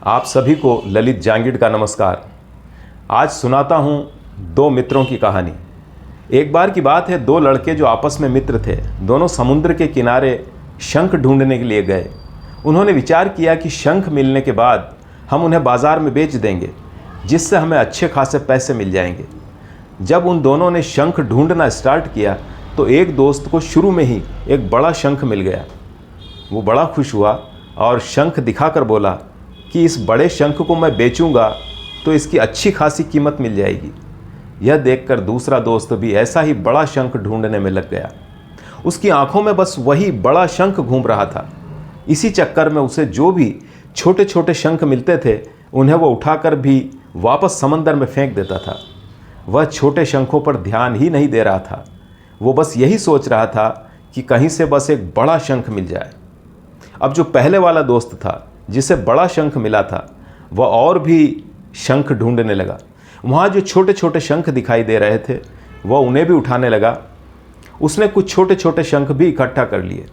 आप सभी को ललित जांगिड़ का नमस्कार। आज सुनाता हूँ दो मित्रों की कहानी। एक बार की बात है, दो लड़के जो आपस में मित्र थे, दोनों समुद्र के किनारे शंख ढूंढने के लिए गए। उन्होंने विचार किया कि शंख मिलने के बाद हम उन्हें बाज़ार में बेच देंगे, जिससे हमें अच्छे खासे पैसे मिल जाएंगे। जब उन दोनों ने शंख ढूंढना स्टार्ट किया तो एक दोस्त को शुरू में ही एक बड़ा शंख मिल गया। वो बड़ा खुश हुआ और शंख दिखाकर बोला कि इस बड़े शंख को मैं बेचूंगा तो इसकी अच्छी खासी कीमत मिल जाएगी। यह देखकर दूसरा दोस्त भी ऐसा ही बड़ा शंख ढूंढने में लग गया। उसकी आंखों में बस वही बड़ा शंख घूम रहा था। इसी चक्कर में उसे जो भी छोटे छोटे शंख मिलते थे उन्हें वो उठाकर भी वापस समंदर में फेंक देता था। वह छोटे शंखों पर ध्यान ही नहीं दे रहा था। वो बस यही सोच रहा था कि कहीं से बस एक बड़ा शंख मिल जाए। अब जो पहले वाला दोस्त था जिसे बड़ा शंख मिला था, वह और भी शंख ढूंढने लगा। वहाँ जो छोटे छोटे शंख दिखाई दे रहे थे वह उन्हें भी उठाने लगा। उसने कुछ छोटे छोटे शंख भी इकट्ठा कर लिए।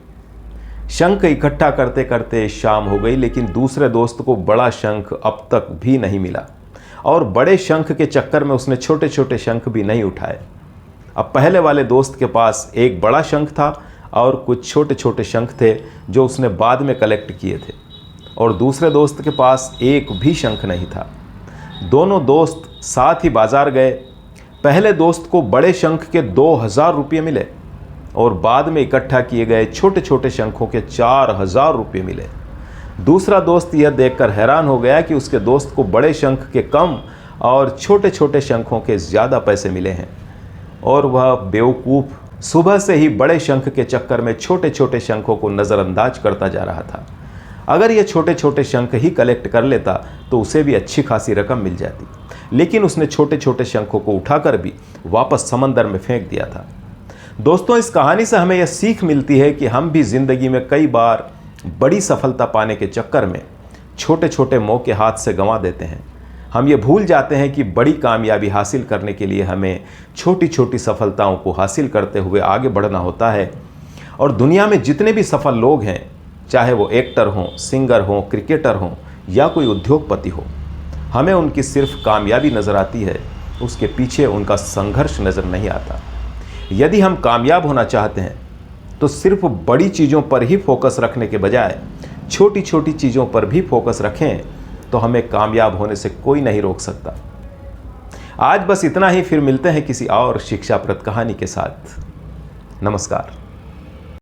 शंख इकट्ठा करते करते शाम हो गई, लेकिन दूसरे दोस्त को बड़ा शंख अब तक भी नहीं मिला और बड़े शंख के चक्कर में उसने छोटे छोटे शंख भी नहीं उठाए। अब पहले वाले दोस्त के पास एक बड़ा शंख था और कुछ छोटे छोटे शंख थे जो उसने बाद में कलेक्ट किए थे, और दूसरे दोस्त के पास एक भी शंख नहीं था। दोनों दोस्त साथ ही बाजार गए। पहले दोस्त को बड़े शंख के 2000 रुपये मिले और बाद में इकट्ठा किए गए छोटे छोटे शंखों के 4000 रुपये मिले। दूसरा दोस्त यह देखकर हैरान हो गया कि उसके दोस्त को बड़े शंख के कम और छोटे छोटे शंखों के ज़्यादा पैसे मिले हैं, और वह बेवकूफ़ सुबह से ही बड़े शंख के चक्कर में छोटे छोटे शंखों को नज़रअंदाज करता जा रहा था। अगर ये छोटे छोटे शंख ही कलेक्ट कर लेता तो उसे भी अच्छी खासी रकम मिल जाती, लेकिन उसने छोटे छोटे शंखों को उठाकर भी वापस समंदर में फेंक दिया था। दोस्तों, इस कहानी से हमें यह सीख मिलती है कि हम भी ज़िंदगी में कई बार बड़ी सफलता पाने के चक्कर में छोटे छोटे मौके हाथ से गंवा देते हैं। हम ये भूल जाते हैं कि बड़ी कामयाबी हासिल करने के लिए हमें छोटी छोटी सफलताओं को हासिल करते हुए आगे बढ़ना होता है। और दुनिया में जितने भी सफल लोग हैं, चाहे वो एक्टर हों, सिंगर हों, क्रिकेटर हों या कोई उद्योगपति हो, हमें उनकी सिर्फ कामयाबी नज़र आती है, उसके पीछे उनका संघर्ष नज़र नहीं आता। यदि हम कामयाब होना चाहते हैं तो सिर्फ बड़ी चीज़ों पर ही फोकस रखने के बजाय छोटी छोटी चीज़ों पर भी फोकस रखें तो हमें कामयाब होने से कोई नहीं रोक सकता। आज बस इतना ही, फिर मिलते हैं किसी और शिक्षाप्रद कहानी के साथ। नमस्कार।